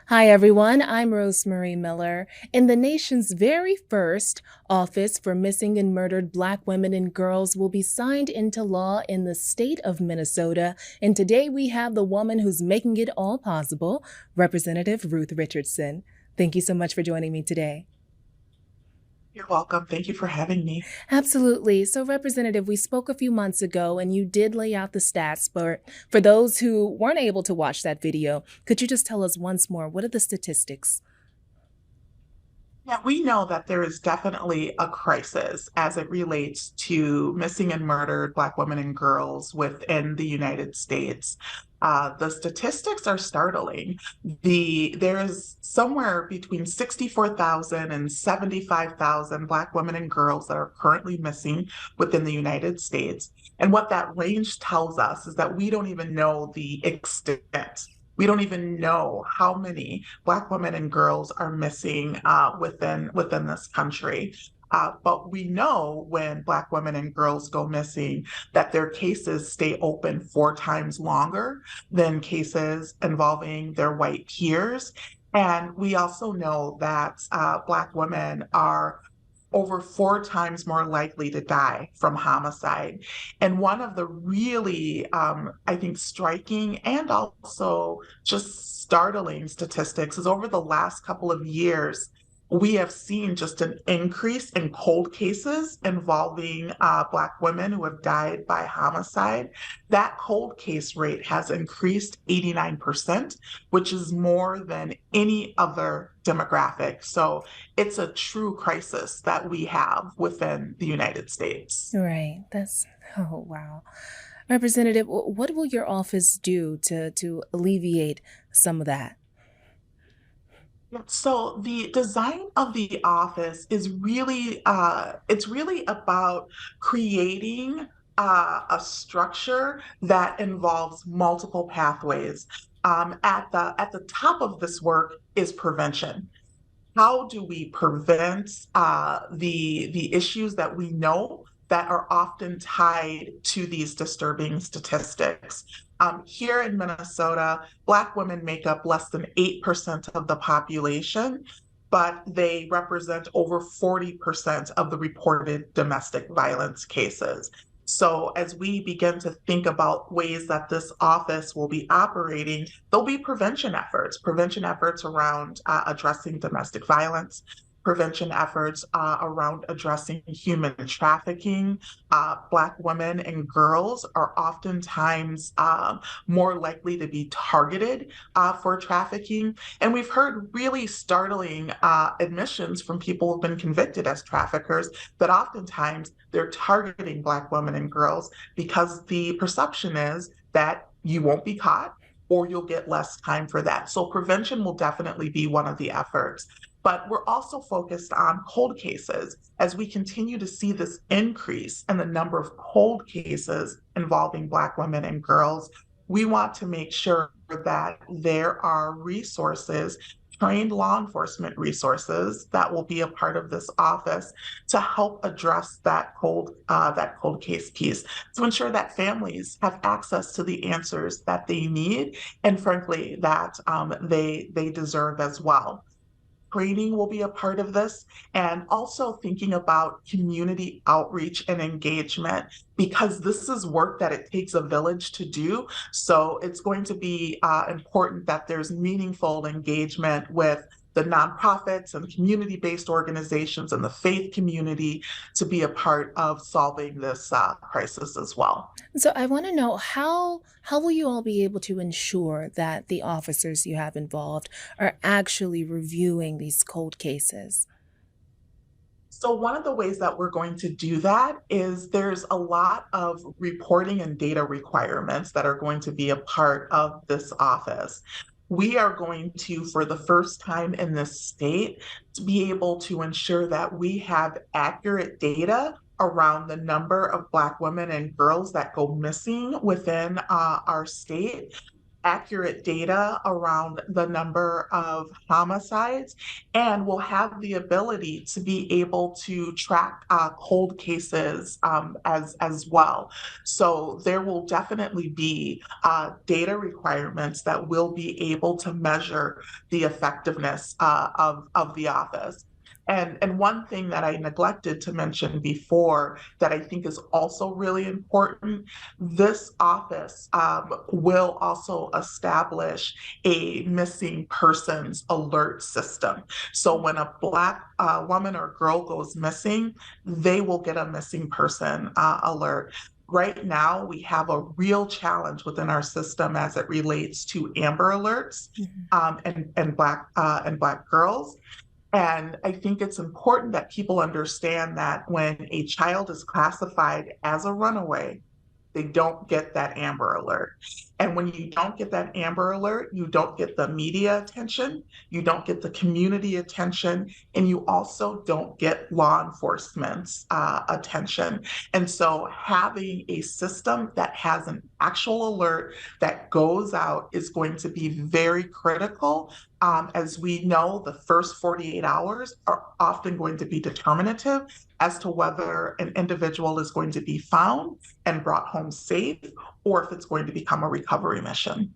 Hi, everyone. I'm Rosemarie Miller. In the nation's very first office for missing and murdered Black women and girls will be signed into law in the state of Minnesota. And today we have the woman who's making it all possible, Representative Ruth Richardson. Thank you so much for joining me today. You're welcome. Thank you for having me. Absolutely. So, Representative, we spoke a few months ago and you did lay out the stats, but for those who weren't able to watch that video, could you just tell us once more what are the statistics? Yeah, we know that there is definitely a crisis as it relates to missing and murdered Black women and girls within the United States. The statistics are startling. There is somewhere between 64,000 and 75,000 Black women and girls that are currently missing within the United States. And what that range tells us is that we don't even know the extent. We don't even know how many Black women and girls are missing within this country. But we know when Black women and girls go missing that their cases stay open 4 times longer than cases involving their white peers. And we also know that Black women are over 4 times more likely to die from homicide. And one of the really, I think, striking and also just startling statistics is over the last couple of years, we have seen just an increase in cold cases involving Black women who have died by homicide. That cold case rate has increased 89%, which is more than any other demographic. So it's a true crisis that we have within the United States. Right. Oh, wow. Representative, what will your office do to alleviate some of that? So the design of the office is really it's really about creating a structure that involves multiple pathways. At the top of this work is prevention. How do we prevent the issues that we know that are often tied to these disturbing statistics? Here in Minnesota, Black women make up less than 8% of the population, but they represent over 40% of the reported domestic violence cases. So, as we begin to think about ways that this office will be operating, there'll be prevention efforts around addressing domestic violence, prevention efforts around addressing human trafficking. Black women and girls are oftentimes more likely to be targeted for trafficking. And we've heard really startling admissions from people who've been convicted as traffickers that oftentimes they're targeting Black women and girls because the perception is that you won't be caught or you'll get less time for that. So prevention will definitely be one of the efforts. But we're also focused on cold cases as we continue to see this increase in the number of cold cases involving Black women and girls. We want to make sure that there are resources, trained law enforcement resources that will be a part of this office to help address that cold case piece, to ensure that families have access to the answers that they need and frankly that they deserve as well. Training will be a part of this, and also thinking about community outreach and engagement because this is work that it takes a village to do. So it's going to be important that there's meaningful engagement with the nonprofits and community-based organizations and the faith community to be a part of solving this crisis as well. So I want to know how will you all be able to ensure that the officers you have involved are actually reviewing these cold cases? So one of the ways that we're going to do that is there's a lot of reporting and data requirements that are going to be a part of this office. We are going to, for the first time in this state, to be able to ensure that we have accurate data around the number of Black women and girls that go missing within our state accurate data around the number of homicides, and will have the ability to be able to track cold cases as well. So there will definitely be data requirements that will be able to measure the effectiveness of the office. And one thing that I neglected to mention before that I think is also really important, this office will also establish a missing persons alert system. So when a Black woman or girl goes missing, they will get a missing person alert. Right now, we have a real challenge within our system as it relates to Amber Alerts Mhm. and Black girls. And I think it's important that people understand that when a child is classified as a runaway, they don't get that Amber Alert. And when you don't get that Amber Alert, you don't get the media attention, you don't get the community attention, and you also don't get law enforcement's attention. And so having a system that has an actual alert that goes out is going to be very critical. As we know, the first 48 hours are often going to be determinative as to whether an individual is going to be found and brought home safe, or if it's going to become a recovery mission.